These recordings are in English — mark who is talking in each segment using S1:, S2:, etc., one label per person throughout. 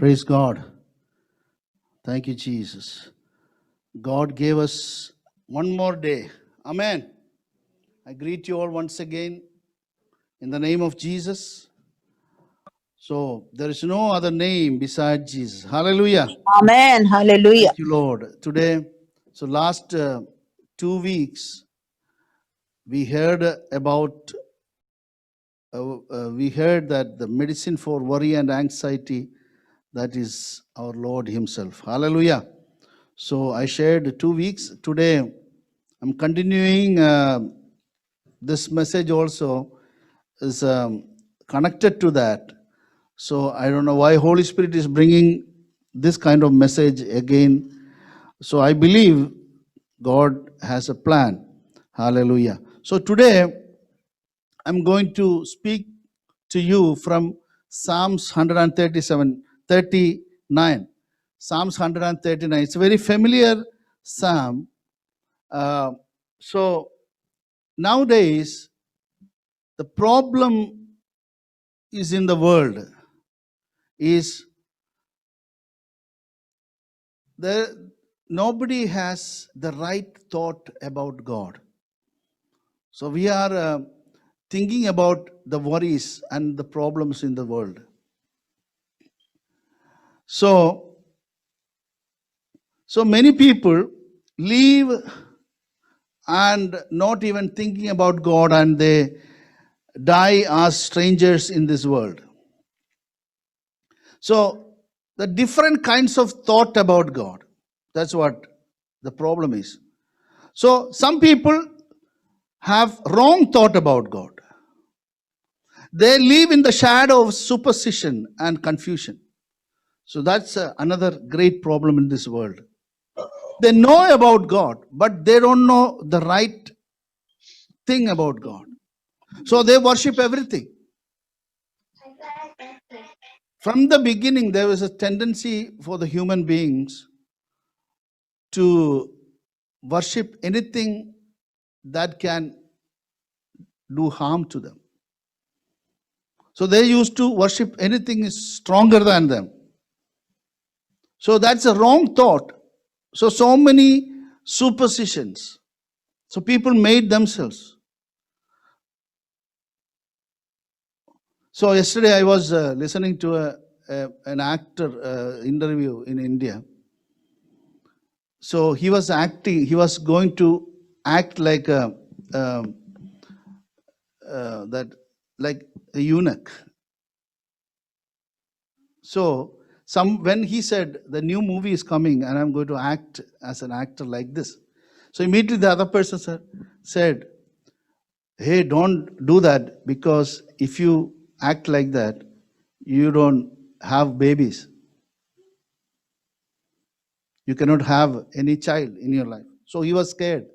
S1: Praise God. Thank you, Jesus. God gave us one more day. Amen. I greet you all once again in the name of Jesus. So, there is no other name beside Jesus. Hallelujah.
S2: Amen. Hallelujah.
S1: Thank you, Lord. Today, last 2 weeks, we heard about, we heard that the medicine for worry and anxiety, that is our Lord Himself. Hallelujah. So I shared 2 weeks. Today, I'm continuing this message also is connected to that. So I don't know why Holy Spirit is bringing this kind of message again. So I believe God has a plan. Hallelujah. So today, I'm going to speak to you from Psalms 39. Psalms 139. It's a very familiar psalm. So nowadays, the problem is in the world is there nobody has the right thought about God. So we are thinking about the worries and the problems in the world. So many people live and not even thinking about God, and they die as strangers in this world. So the different kinds of thought about God, that's what the problem is. So some people have wrong thought about God. They live in the shadow of superstition and confusion. So that's another great problem in this world. They know about God, but they don't know the right thing about God. So they worship everything. From the beginning, there was a tendency for the human beings to worship anything that can do harm to them. So they used to worship anything is stronger than them. So that's a wrong thought. So many superstitions. So people made themselves. So yesterday I was listening to an actor interview in India. So he was going to act like like a eunuch. So when he said the new movie is coming and I'm going to act as an actor like this, so immediately the other person said, hey, don't do that, because if you act like that, you don't have babies. You cannot have any child in your life. So he was scared.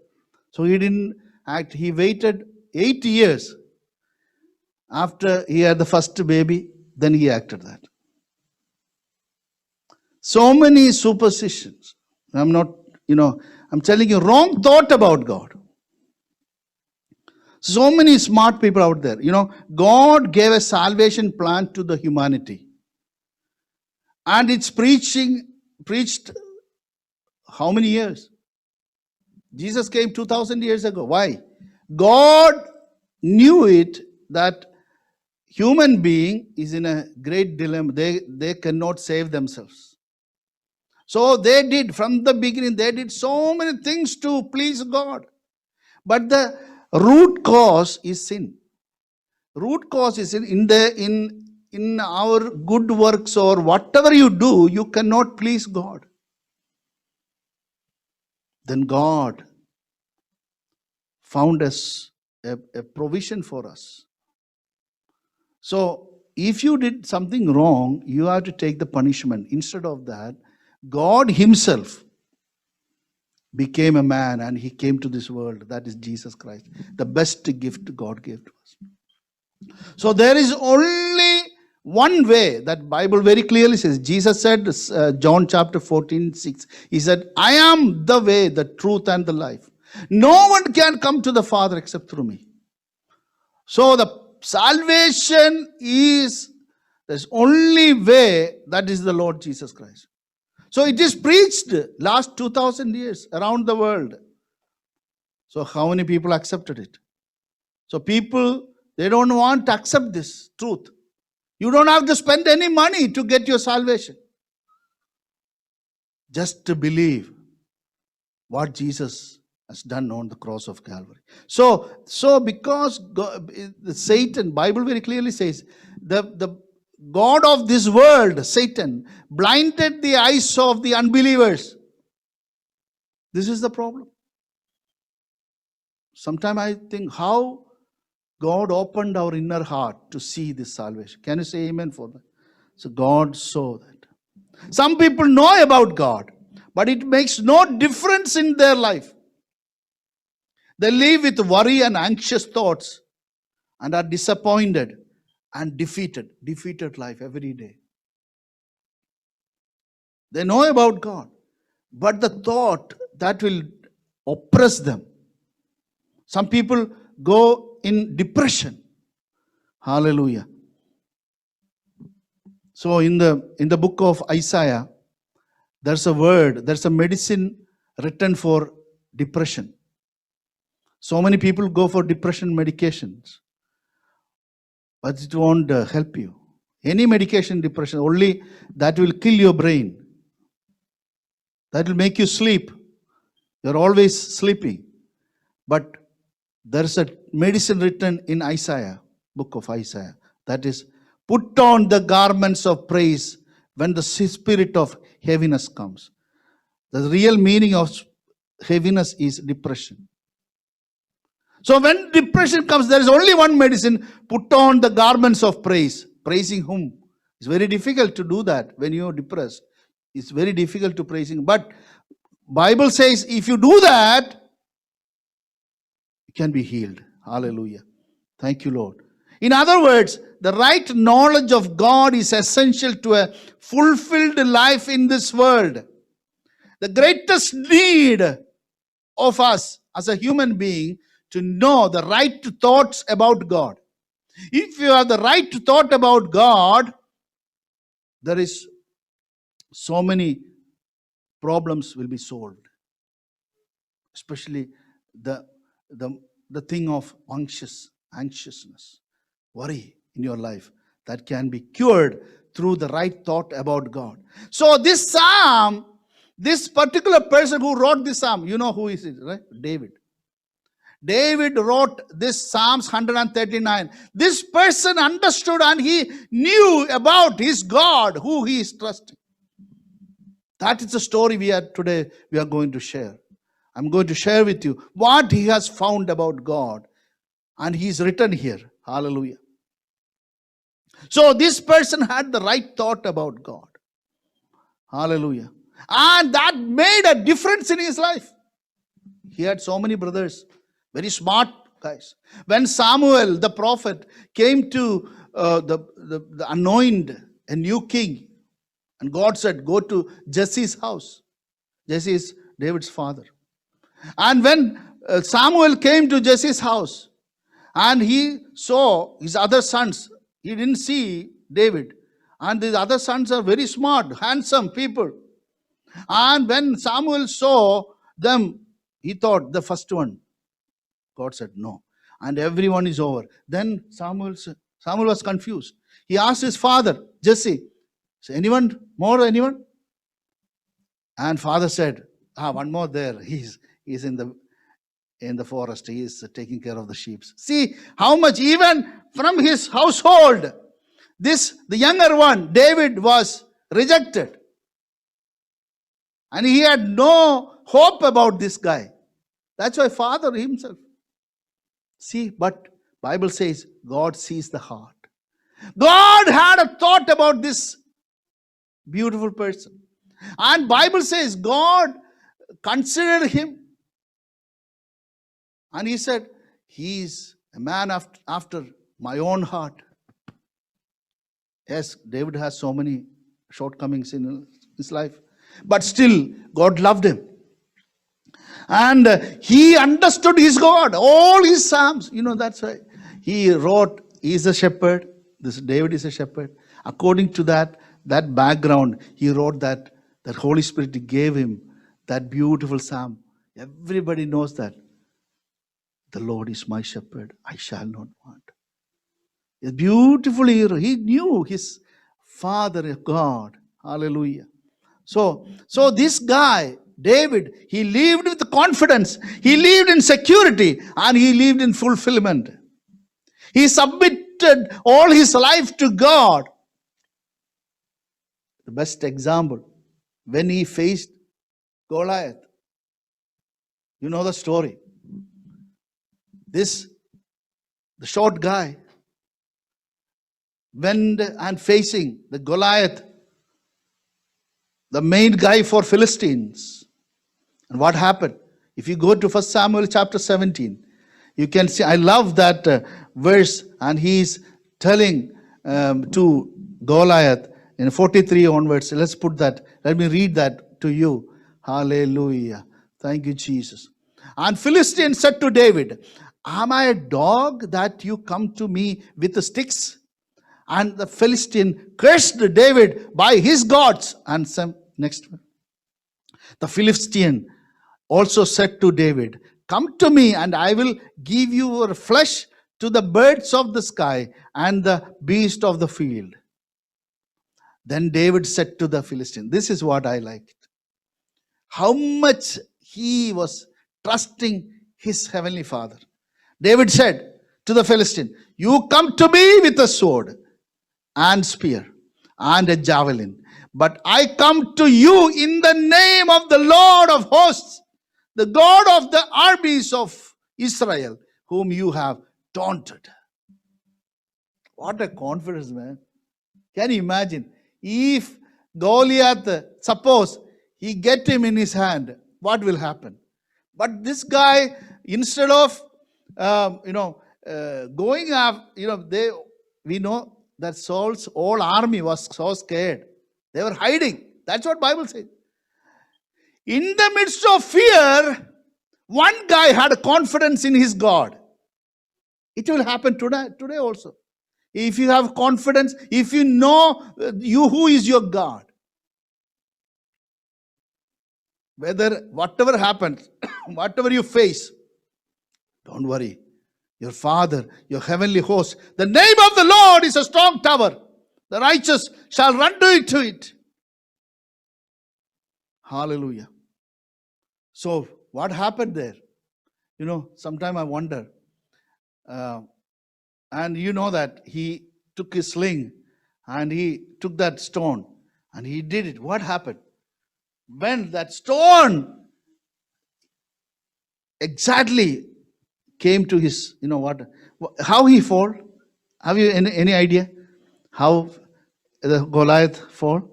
S1: So he didn't act. He waited 8 years after he had the first baby, then he acted that. So many superstitions. I'm telling you, wrong thought about God. So many smart people out there. God gave a salvation plan to the humanity. And it's preached how many years? Jesus came 2000 years ago. Why? God knew it that human being is in a great dilemma. They cannot save themselves. So they did, from the beginning, they did so many things to please God. But the root cause is sin. Root cause is in our good works or whatever you do, you cannot please God. Then God found us a provision for us. So if you did something wrong, you have to take the punishment. Instead of that, God Himself became a man and He came to this world. That is Jesus Christ. The best gift God gave to us. So there is only one way that Bible very clearly says. Jesus said, John chapter 14:6, He said, I am the way, the truth, and the life. No one can come to the Father except through me. So the salvation is There's only way, that is the Lord Jesus Christ. So it is preached last 2000 years around the world. So how many people accepted it? So people, they don't want to accept this truth. You don't have to spend any money to get your salvation. Just to believe what Jesus has done on the cross of Calvary. So because God, Satan, Bible very clearly says, the God of this world, Satan, blinded the eyes of the unbelievers. This is the problem. Sometimes I think how God opened our inner heart to see this salvation. Can you say amen for that? So God saw that. Some people know about God, but it makes no difference in their life. They live with worry and anxious thoughts and are disappointed and defeated life every day. They know about God, but the thought that will oppress them. Some people go in depression. Hallelujah. So in the book of Isaiah, there's a word, there's a medicine written for depression. So many people go for depression medications, but it won't help you. Any medication, depression, only that will kill your brain. That will make you sleep. You're always sleeping. But there's a medicine written in Isaiah, book of Isaiah, that is, put on the garments of praise when the spirit of heaviness comes. The real meaning of heaviness is depression. So when depression comes, there is only one medicine, put on the garments of praise. Praising whom? It's very difficult to do that when you're depressed. It's very difficult to praise Him. But Bible says if you do that, you can be healed. Hallelujah. Thank you, Lord. In other words, the right knowledge of God is essential to a fulfilled life in this world. The greatest need of us as a human being to know the right thoughts about God. If you have the right thought about God, there is so many problems will be solved. Especially the thing of anxiousness, worry in your life, that can be cured through the right thought about God. So this psalm, this particular person who wrote this psalm, you know who is it, right? David. David wrote this Psalms 139. This person understood and he knew about his God, who he is trusting. That is the story we are going to share. I'm going to share with you what he has found about God. And he's written here. Hallelujah. So this person had the right thought about God. Hallelujah. And that made a difference in his life. He had so many brothers, very smart guys. When Samuel, the prophet, came to the anoint a new king, and God said, go to Jesse's house. Jesse is David's father. And when Samuel came to Jesse's house, and he saw his other sons, he didn't see David. And the other sons are very smart, handsome people. And when Samuel saw them, he thought the first one. God said no. And everyone is over. Then Samuel was confused. He asked his father, Jesse, is anyone? And father said, one more there. He's in the forest. He is taking care of the sheep. See how much even from his household, the younger one, David, was rejected. And he had no hope about this guy. That's why father himself. See, but Bible says God sees the heart. God had a thought about this beautiful person. And Bible says God considered him. And he said, he is a man after my own heart. Yes, David has so many shortcomings in his life. But still, God loved him. And he understood his God. All his psalms, that's why he wrote, he is a shepherd. This David is a shepherd. According to that background, he wrote that Holy Spirit gave him that beautiful psalm. Everybody knows that. The Lord is my shepherd, I shall not want. A beautiful hero. He knew his Father, God. Hallelujah. So this guy, David, he lived with confidence. He lived in security and he lived in fulfillment. He submitted all his life to God. The best example, when he faced Goliath. You know the story. The short guy, went and facing the Goliath, the main guy for Philistines. And what happened? If you go to 1 Samuel chapter 17, you can see, I love that verse, and he's telling to Goliath in 43 onwards. Let's put that, let me read that to you. Hallelujah. Thank you, Jesus. And Philistine said to David, am I a dog that you come to me with the sticks? And the Philistine cursed David by his gods. And next one. The Philistine also said to David, come to me and I will give your flesh to the birds of the sky and the beast of the field. Then David said to the Philistine, this is what I liked. How much he was trusting his heavenly Father. David said to the Philistine, you come to me with a sword and spear and a javelin, but I come to you in the name of the Lord of hosts, the God of the armies of Israel, whom you have taunted. What a confidence, man. Can you imagine? If Goliath, suppose he get him in his hand, what will happen? But this guy, instead of going up, we know that Saul's whole army was so scared. They were hiding. That's what Bible says. In the midst of fear, one guy had confidence in his God. It will happen today also. If you have confidence, if you know who is your God, whatever happens, whatever you face, don't worry. Your Father, your heavenly host, the name of the Lord is a strong tower. The righteous shall run to it. Hallelujah. So what happened there? Sometimes I wonder. And you know that he took his sling and he took that stone and he did it. What happened? When that stone exactly came to his, how he fall? Have you any idea how the Goliath fall?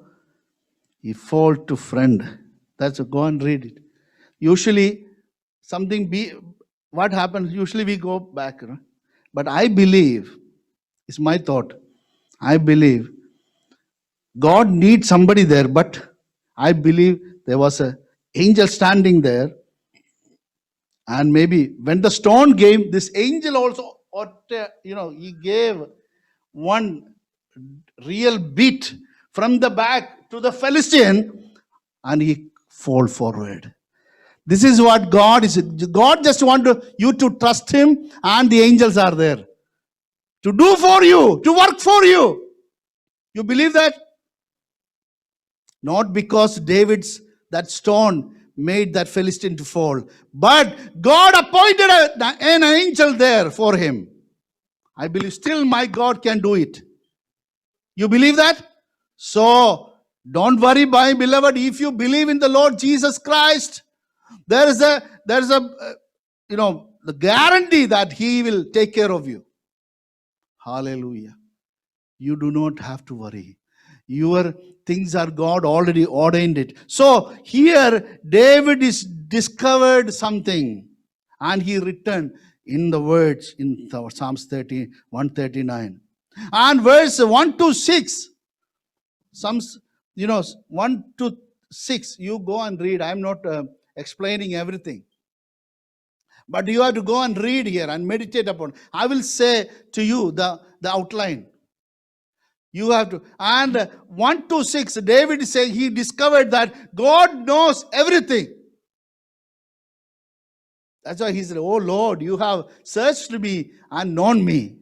S1: He fall to friend. Go and read it. Usually what happens? Usually we go back. But I believe, it's my thought, I believe God needs somebody there, but I believe there was an angel standing there. And maybe when the stone came, this angel also, he gave one real beat from the back to the Philistine and he fall forward. This is what God is. God just wants you to trust him, and the angels are there to do for you, to work for you. You believe that? Not because that stone made that Philistine to fall, but God appointed an angel there for him. I believe still my God can do it. You believe that? So don't worry, my beloved. If you believe in the Lord Jesus Christ, there is a the guarantee that he will take care of you. Hallelujah. You do not have to worry. Your things are God already ordained it. So here David is discovered something and he returned in the words in Psalms 139 and verse 1 to 6. Psalms 1 to 6. You go and read. I'm not explaining everything. But you have to go and read here and meditate upon. I will say to you the outline. You have to. And 1 to 6, David is saying he discovered that God knows everything. That's why he said, "Oh Lord, you have searched me and known me.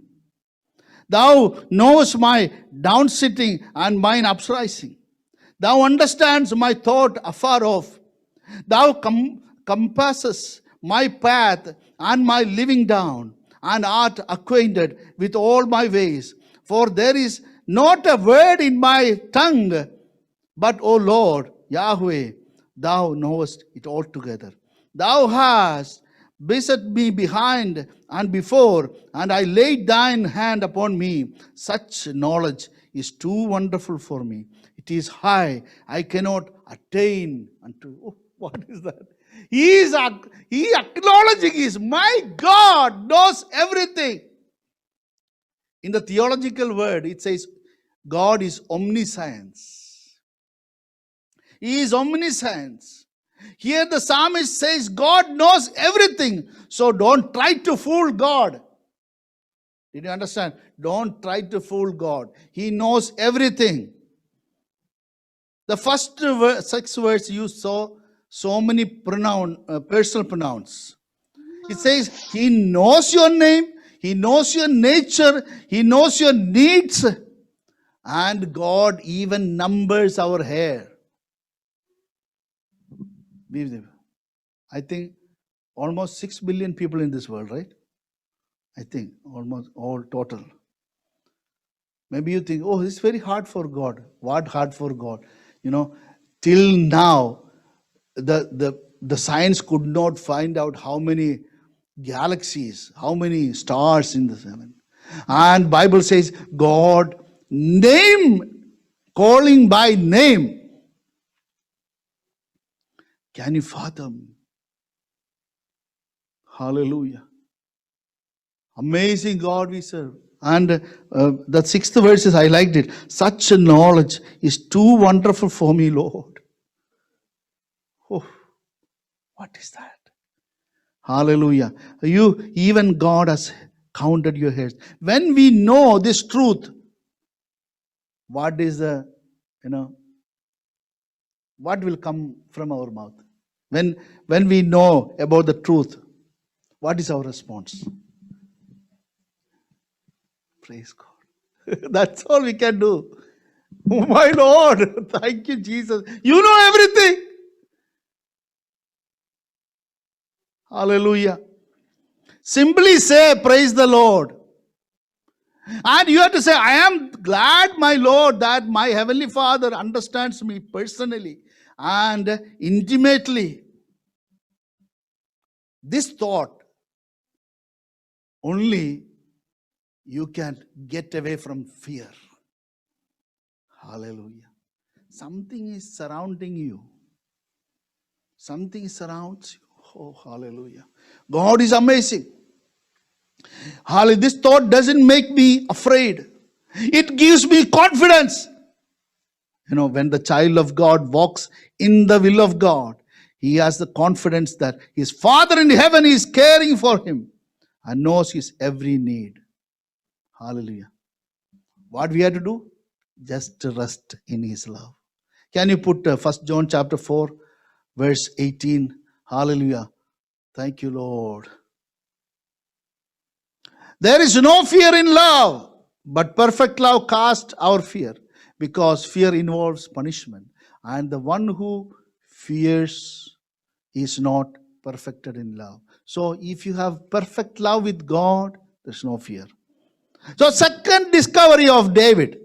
S1: Thou knowest my down sitting and mine uprising. Thou understands my thought afar off. Thou compassest my path and my living down, and art acquainted with all my ways. For there is not a word in my tongue, but, O Lord, Yahweh, thou knowest it altogether. Thou hast beset me behind and before, and I laid thine hand upon me. Such knowledge is too wonderful for me. It is high, I cannot attain unto." Oh, what is that? He acknowledging is, my God knows everything. In the theological word, it says God is omniscience. He is omniscience. Here the psalmist says God knows everything. So don't try to fool God. Did you understand? Don't try to fool God. He knows everything. The first 6 words you saw so many personal pronouns. It says he knows your name, he knows your nature, he knows your needs, and God even numbers our hair. I think almost 6 billion people in this world, right? I think almost all total. Maybe you think, oh, it's very hard for God. What hard for God? Till now, the science could not find out how many galaxies, how many stars in the heaven. And Bible says God calling by name. Can you fathom? Hallelujah. Amazing God we serve. And the 6th verse is, I liked it. Such a knowledge is too wonderful for me, Lord. Oh, what is that? Hallelujah. Even God has counted your hairs. When we know this truth, what is what will come from our mouth? When we know about the truth, what is our response? Praise God. That's all we can do. Oh my Lord, thank you, Jesus. You know everything. Hallelujah. Simply say, praise the Lord. And you have to say, I am glad, my Lord, that my Heavenly Father understands me personally and intimately. This thought, only you can get away from fear. Hallelujah. Something is surrounding you. Something surrounds you. Oh, hallelujah. God is amazing. Hallelujah. This thought doesn't make me afraid. It gives me confidence. When the child of God walks in the will of God, he has the confidence that his Father in heaven is caring for him and knows his every need. Hallelujah. What we have to do? Just to rest in his love. Can you put 1 John chapter 4, verse 18? Hallelujah. Thank you, Lord. There is no fear in love, but perfect love casts out fear, because fear involves punishment. And the one who fears is not perfected in love. So if you have perfect love with God, there's no fear. So second discovery of David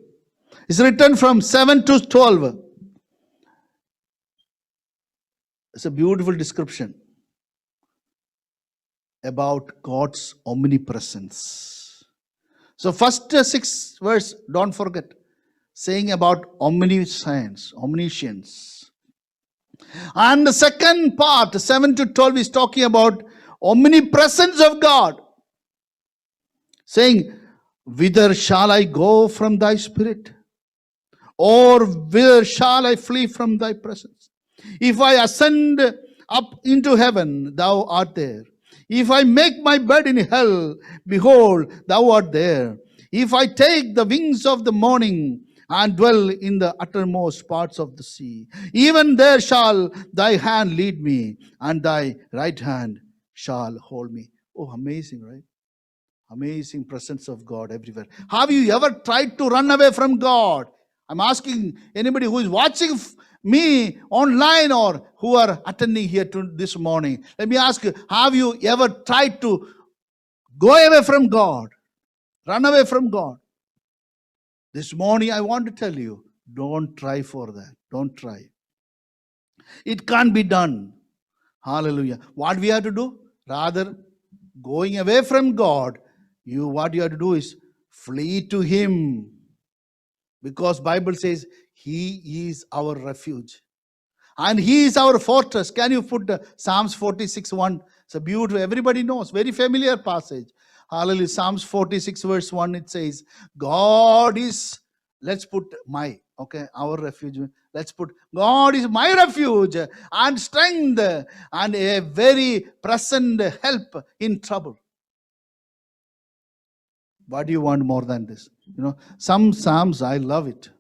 S1: is written from 7 to 12. It's a beautiful description about God's omnipresence. So first 6 verse, don't forget, saying about omniscience. And the second part, 7 to 12, is talking about omnipresence of God. Saying, whither shall I go from thy spirit? Or whither shall I flee from thy presence? If I ascend up into heaven, thou art there. If I make my bed in hell, behold, thou art there. If I take the wings of the morning and dwell in the uttermost parts of the sea, even there shall thy hand lead me, and thy right hand shall hold me. Oh, amazing, right? Amazing presence of God everywhere. Have you ever tried to run away from God? I'm asking anybody who is watching me online or who are attending here this morning. Let me ask you, have you ever tried to go away from God? Run away from God? This morning I want to tell you, don't try for that. Don't try. It can't be done. Hallelujah. What we have to do? Rather, going away from God, what you have to do is flee to Him. Because Bible says He is our refuge. And He is our fortress. Can you put Psalms 46:1? It's a beautiful, everybody knows, very familiar passage. Hallelujah. Psalms 46 verse 1, it says, God is, let's put our refuge. Let's put, God is my refuge and strength and a very present help in trouble. What do you want more than this? Some Psalms, I love it.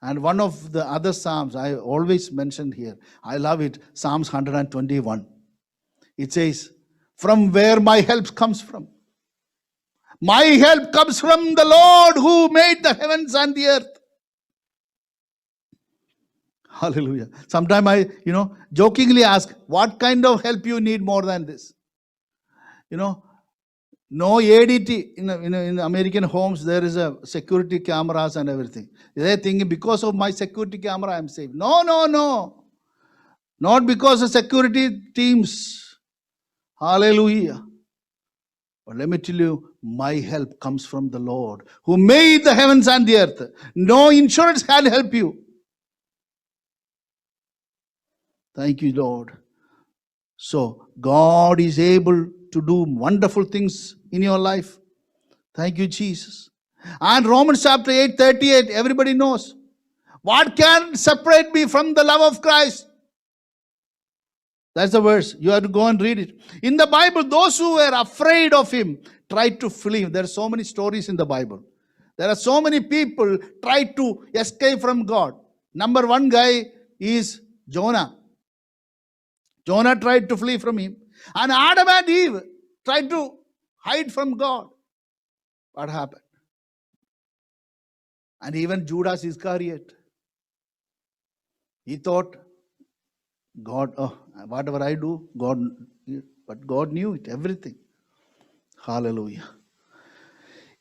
S1: And one of the other Psalms I always mention here, I love it, Psalms 121. It says, from where my help comes from. My help comes from the Lord who made the heavens and the earth. Hallelujah. Sometimes I, jokingly ask, what kind of help you need more than this? No ADT. In American homes, there is a security cameras and everything. They think because of my security camera, I am safe. No. Not because of security teams. Hallelujah. But let me tell you, my help comes from the Lord who made the heavens and the earth. No insurance can help you. Thank you, Lord. So, God is able to do wonderful things in your life. Thank you, Jesus. And Romans chapter 8:38, everybody knows. What can separate me from the love of Christ? That's the verse. You have to go and read it. In the Bible, those who were afraid of Him tried to flee. There are so many stories in the Bible. There are so many people tried to escape from God. Number one guy is Jonah. Jonah tried to flee from Him. And Adam and Eve tried to hide from God. What happened? And even Judas Iscariot, he thought, God, whatever I do, God, but God knew it, everything. Hallelujah.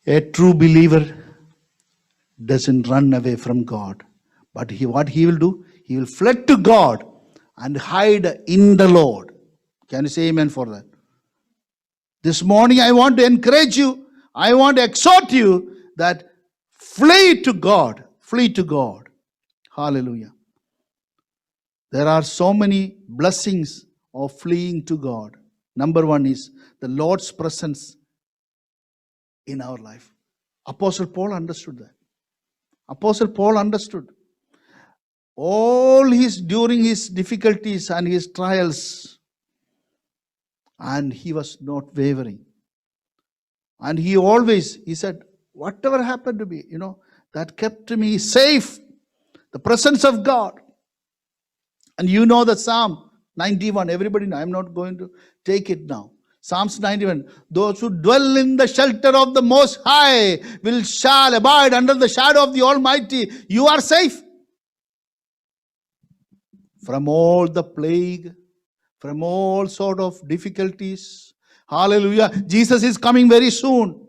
S1: A true believer doesn't run away from God. But what he will do? He will flee to God and hide in the Lord. Can you say amen for that? This morning I want to encourage you. I want to exhort you that flee to God. Flee to God. Hallelujah. There are so many blessings of fleeing to God. Number one is the Lord's presence in our life. Apostle Paul understood that. Apostle Paul understood. During his difficulties and his trials, and he was not wavering. And he said, whatever happened to me, that kept me safe. The presence of God. And you know the Psalm 91. Everybody know. I'm not going to take it now. Psalms 91. Those who dwell in the shelter of the Most High shall abide under the shadow of the Almighty. You are safe from all the plague, from all sort of difficulties. Hallelujah. Jesus is coming very soon.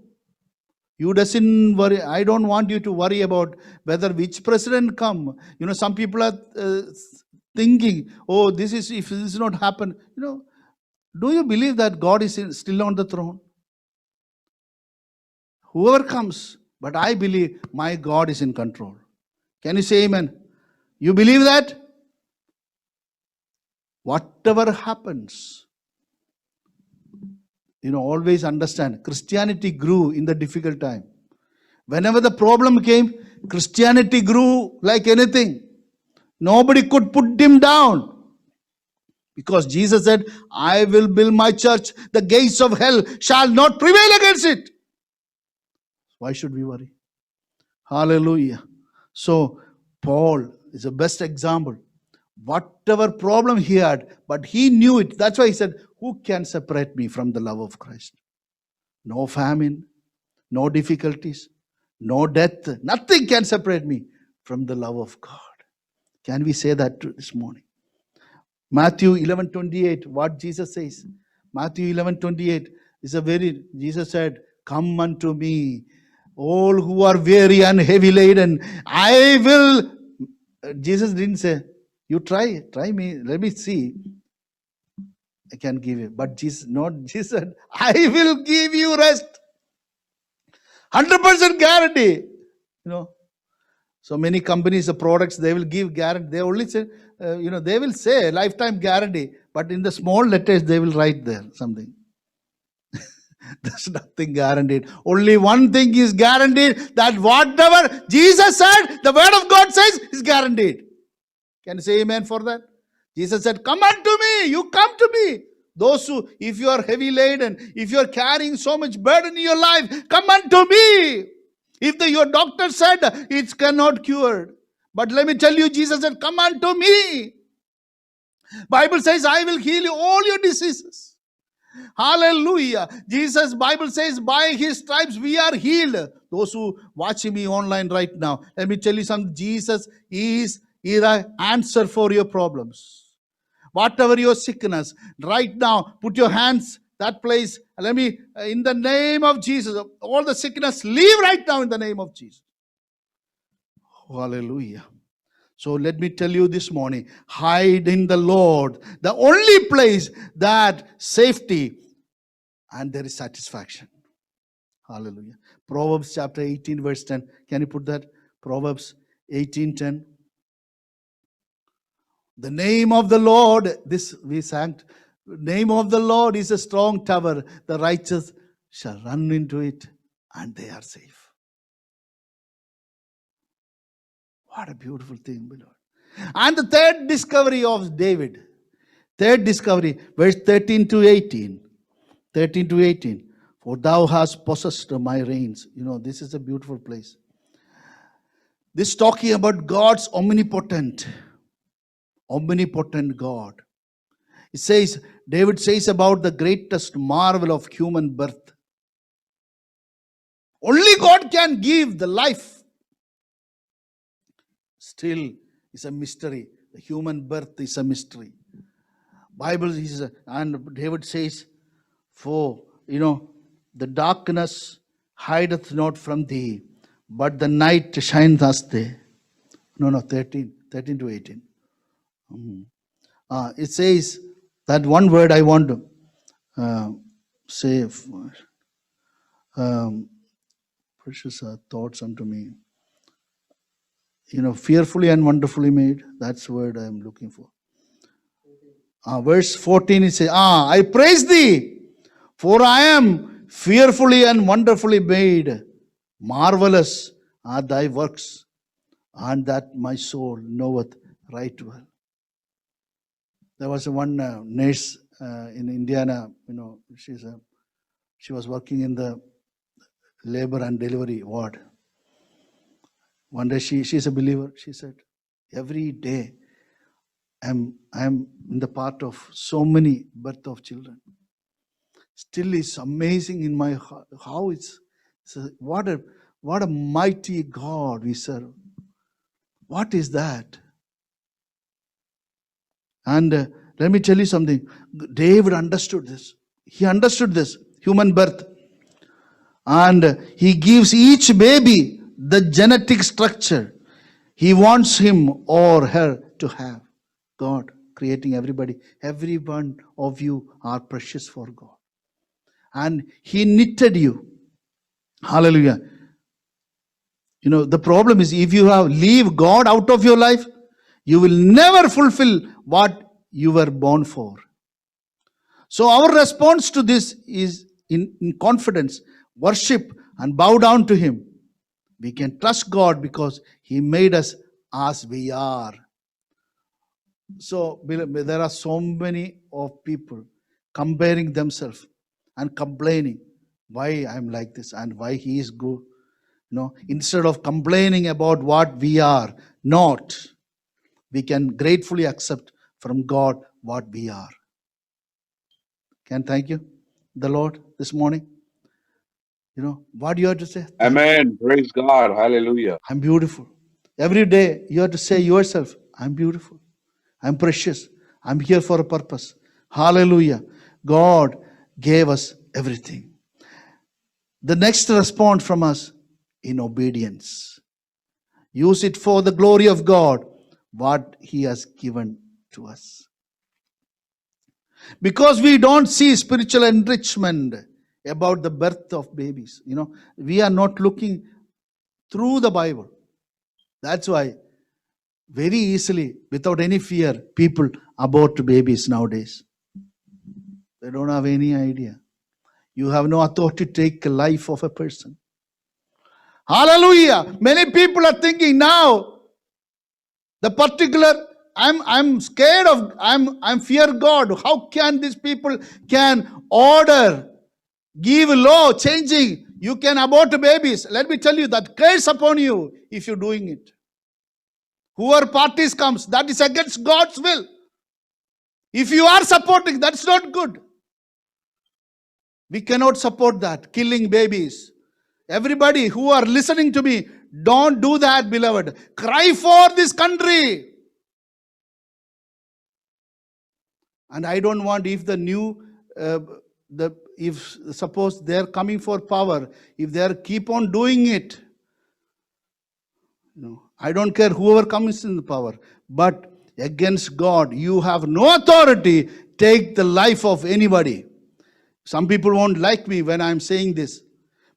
S1: You doesn't worry. I don't want you to worry about whether which president come. Some people are thinking, if this is not happen. Do you believe that God is still on the throne? Whoever comes, but I believe my God is in control. Can you say amen? You believe that? Whatever happens, always understand, Christianity grew in the difficult time. Whenever the problem came, Christianity grew like anything. Nobody could put him down. Because Jesus said, I will build my church. The gates of hell shall not prevail against it. Why should we worry? Hallelujah. So Paul is the best example. Whatever problem he had, but he knew it. That's why he said, who can separate me from the love of Christ? No famine, no difficulties, no death. Nothing can separate me from the love of God. Can we say that this morning? Matthew 11:28, what Jesus says. Matthew 11:28 is Jesus said, come unto me, all who are weary and heavy laden, I will. Jesus didn't say, you try me, let me see. I can give you. But Jesus said, I will give you rest. 100% guarantee. So many companies, the products, they will give guarantee. They only say, they will say lifetime guarantee. But in the small letters, they will write there something. There's nothing guaranteed. Only one thing is guaranteed, that whatever Jesus said, the word of God says, is guaranteed. Can you say amen for that? Jesus said, come unto me, you come to me. Those who, if you are heavy laden, if you are carrying so much burden in your life, come unto me. If your doctor said it cannot cure, but let me tell you, Jesus said, come unto me. Bible says, I will heal you all your diseases. Hallelujah. Jesus, Bible says, by his stripes we are healed. Those who watching me online right now, let me tell you something. Jesus is the answer for your problems. Whatever your sickness, right now, put your hands that place. Let me, in the name of Jesus, all the sickness, leave right now in the name of Jesus. Hallelujah. So let me tell you this morning, hide in the Lord, the only place that safety and there is satisfaction. Hallelujah. Proverbs chapter 18 verse 10. Can you put that? Proverbs 18:10. The name of the Lord, this we sang, name of the Lord is a strong tower. The righteous shall run into it and they are safe. What a beautiful thing, beloved. And the third discovery of David. Third discovery, verse 13 to 18. 13 to 18. For thou hast possessed my reins. This is a beautiful place. This talking about God's omnipotent God. It says, David says about the greatest marvel of human birth. Only God can give the life. Still is a mystery. The human birth is a mystery. Bible is, and David says, for, the darkness hideth not from thee, but the night shineth as day. 13 to 18. It says that one word I want to say. Precious thoughts unto me. Fearfully and wonderfully made. That's the word I am looking for. Verse 14, it says, I praise thee, for I am fearfully and wonderfully made. Marvelous are thy works, and that my soul knoweth right well. There was one nurse in Indiana, she was working in the labor and delivery ward. One day she's a believer. She said, every day I'm in the part of so many birth of children. Still it's amazing in my heart how what a mighty God we serve. What is that? And let me tell you something. David understood this. He understood this human birth. And he gives each baby the genetic structure he wants him or her to have. God creating everybody. Every one of you are precious for God. And he knitted you. Hallelujah. The problem is if you leave God out of your life, you will never fulfill what you were born for. So our response to this is in confidence, worship and bow down to him. We can trust God because he made us as we are. So there are so many of people comparing themselves and complaining why I'm like this and why he is good. Instead of complaining about what we are not, we can gratefully accept from God what we are. Can thank you, the Lord, this morning. What you have to say? Thank you.
S2: Amen. Praise God. Hallelujah.
S1: I'm beautiful. Every day you have to say yourself, I'm beautiful. I'm precious. I'm here for a purpose. Hallelujah. God gave us everything. The next response from us, in obedience. Use it for the glory of God, what He has given to us. Because we don't see spiritual enrichment about the birth of babies. We are not looking through the Bible. That's why very easily, without any fear, people abort babies nowadays. They don't have any idea. You have no authority to take the life of a person. Hallelujah. Many people are thinking now, the particular, I'm scared of, I'm fear God. How can these people can order, give law, changing, you can abort babies. Let me tell you that curse upon you if you're doing it. Whoever parties comes, that is against God's will. If you are supporting, that's not good. We cannot support that, killing babies. Everybody who are listening to me, don't do that, beloved. Cry for this country. And I don't want, if the new, if suppose they're coming for power, if they keep on doing it, I don't care whoever comes in the power, but against God, you have no authority take the life of anybody. Some people won't like me when I'm saying this,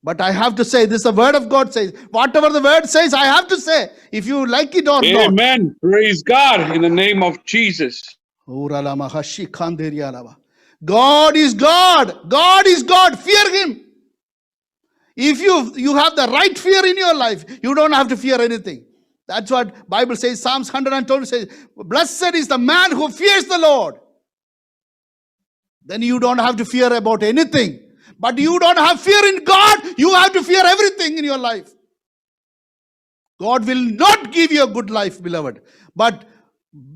S1: but I have to say this. The word of God says, whatever the word says, I have to say, if you like it or not.
S2: Amen. Praise God in the name of Jesus.
S1: God is God. God is God. Fear Him. If you have the right fear in your life, you don't have to fear anything. That's what Bible says. Psalms 112 says, blessed is the man who fears the Lord. Then you don't have to fear about anything. But you don't have fear in God, you have to fear everything in your life. God will not give you a good life, beloved. But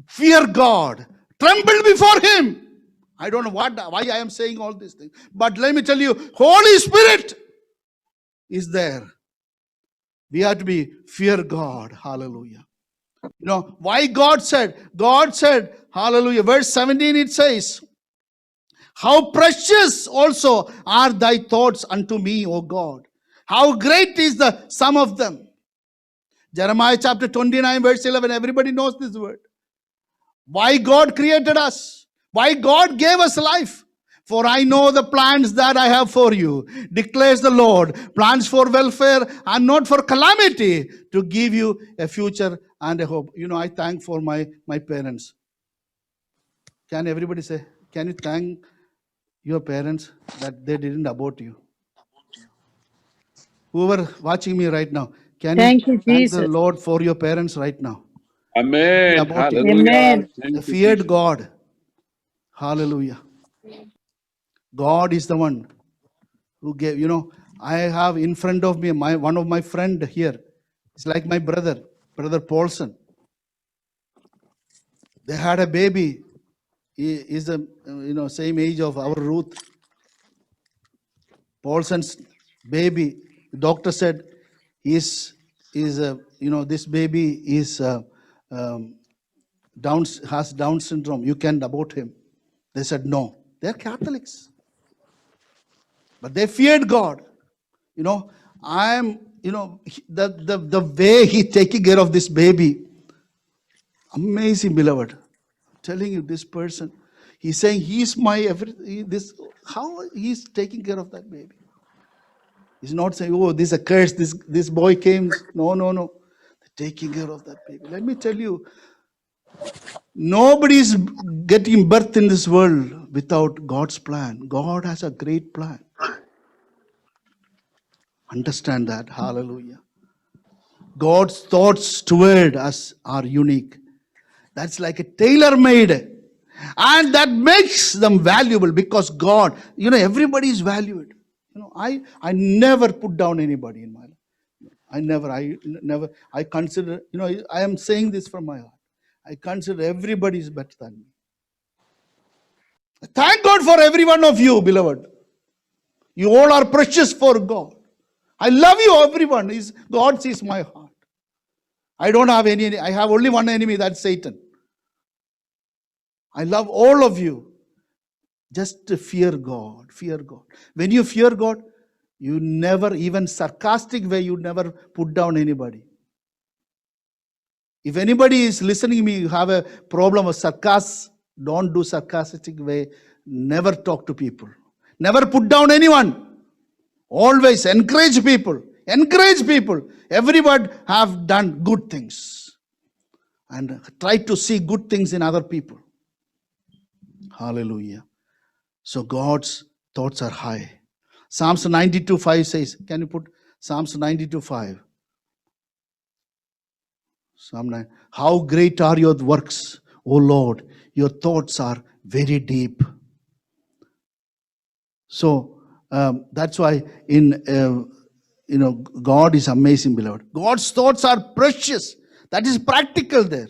S1: fear God. Tremble before Him. I don't know why I am saying all these things. But let me tell you, Holy Spirit is there. We have to be fear God. Hallelujah. Why God said, hallelujah. Verse 17 it says, how precious also are thy thoughts unto me, O God. How great is the sum of them. Jeremiah chapter 29 verse 11. Everybody knows this word. Why God created us. Why God gave us life. For I know the plans that I have for you, declares the Lord. Plans for welfare and not for calamity, to give you a future and a hope. I thank for my parents. Can everybody say, can you thank your parents that they didn't abort you? Whoever watching me right now, can
S3: Thank
S1: you
S3: you,
S1: thank the
S3: Jesus.
S1: Lord for your parents right now?
S2: Amen.
S1: About you.
S2: Hallelujah.
S3: Amen.
S1: They
S2: Thank you,
S1: feared
S2: Jesus.
S1: God. Hallelujah. God is the one who gave, I have in front of me one of my friend here. It's like my brother Paulson. They had a baby. He is the same age of our Ruth. Paulson's baby. The doctor said this baby is has Down syndrome. You can abort him. They said no. They're Catholics, but they feared God. The way He's taking care of this baby, amazing, beloved. I'm telling you, this person, he's saying He's my everything. How He's taking care of that baby. He's not saying, oh, this is a curse. This boy came. No. They're taking care of that baby. Let me tell you, nobody is getting birth in this world without God's plan. God has a great plan. Understand that. Hallelujah. God's thoughts toward us are unique. That's like a tailor-made. And that makes them valuable because God, everybody is valued. I never put down anybody in my life. I never, I consider, I am saying this from my heart. I consider everybody is better than me. Thank God for every one of you, beloved. You all are precious for God. I love you, everyone. God sees my heart. I don't have any, I have only one enemy, that's Satan. I love all of you. Just to fear God, fear God. When you fear God, you never, even sarcastic way, you never put down anybody. If anybody is listening to me, you have a problem of sarcasm, don't do sarcastic way. Never talk to people. Never put down anyone. Always encourage people. Encourage people. Everyone have done good things. And try to see good things in other people. Hallelujah. So God's thoughts are high. Psalms 92:5 says, can you put Psalms 92:5? Psalm 9. How great are your works, O Lord. Your thoughts are very deep. So that's why God is amazing, beloved. God's thoughts are precious. That is practical there.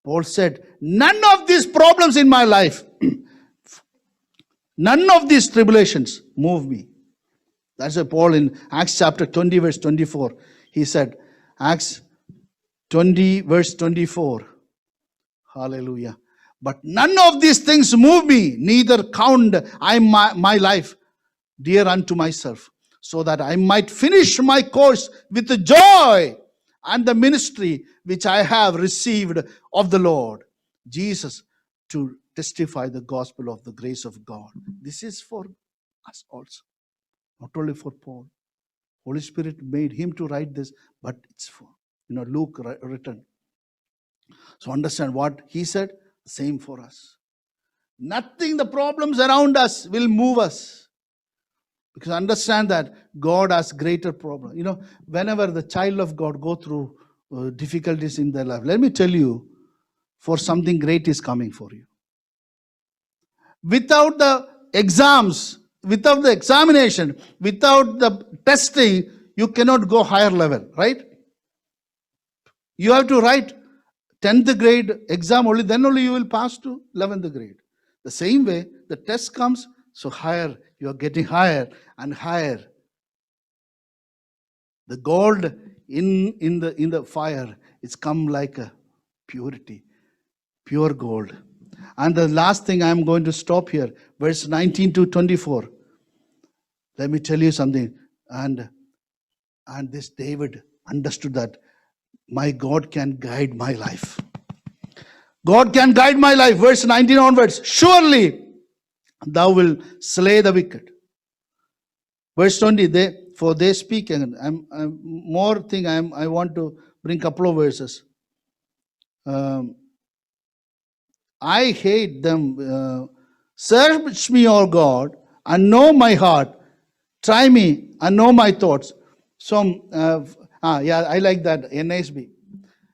S1: Paul said, none of these problems in my life, none of these tribulations move me. That's why Paul in Acts chapter 20 verse 24, he said, Acts 20 verse 24, hallelujah. But none of these things move me, neither count I my life dear unto myself, so that I might finish my course with the joy and the ministry which I have received of the Lord Jesus, to testify the gospel of the grace of God. This is for us also, not only for Paul. Holy Spirit made him to write this, but it's for, Luke written. So understand what he said, same for us. Nothing, the problems around us will move us. Because understand that God has greater problems. Whenever the child of God go through difficulties in their life, let me tell you, for something great is coming for you. Without the exams, without the examination, without the testing, you cannot go higher level, right? You have to write 10th grade exam only, then only you will pass to 11th grade. The same way, the test comes, so higher, you are getting higher and higher. The gold in the fire, it's come like a purity, pure gold. And the last thing, I am going to stop here, verse 19 to 24. Let me tell you something. And this David understood that my God can guide my life. God can guide my life. Verse 19 onwards. Surely thou wilt slay the wicked. Verse 20. They speak. And I want to bring a couple of verses. I hate them. Search me, O God, and know my heart. Try me and know my thoughts. I like that, NSB.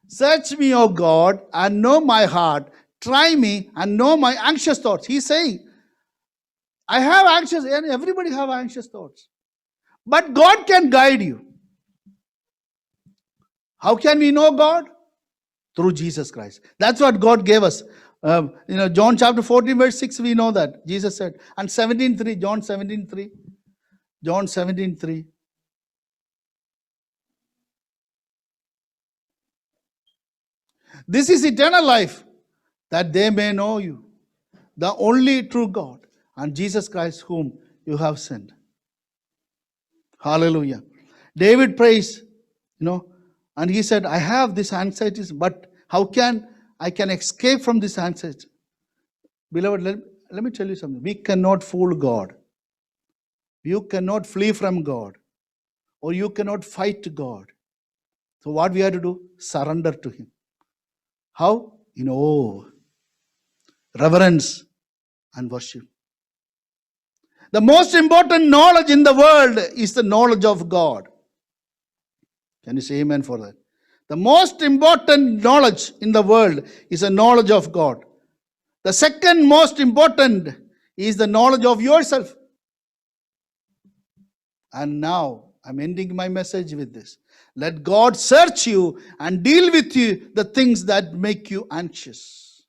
S1: Search me, O God, and know my heart. Try me and know my anxious thoughts. He's saying, I have anxious, and everybody have anxious thoughts. But God can guide you. How can we know God? Through Jesus Christ. That's what God gave us. John chapter 14 verse 6, we know that. Jesus said. And 17:3, John 17:3. John 17:3. This is eternal life, that they may know you, the only true God, and Jesus Christ whom you have sent. Hallelujah. David prays, and he said, I have this anxiety, but how can I escape from this anxiety? Beloved, let me tell you something. We cannot fool God. You cannot flee from God, or you cannot fight God. So what we have to do? Surrender to Him. How? Reverence and worship. The most important knowledge in the world is the knowledge of God. Can you say amen for that? The most important knowledge in the world is the knowledge of God. The second most important is the knowledge of yourself. And now I'm ending my message with this. Let God search you and deal with you the things that make you anxious.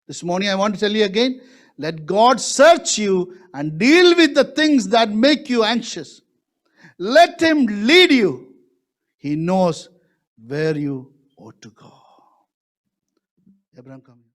S1: This morning I want to tell you again, let God search you and deal with the things that make you anxious. Let Him lead you. He knows where you ought to go. Abraham, come.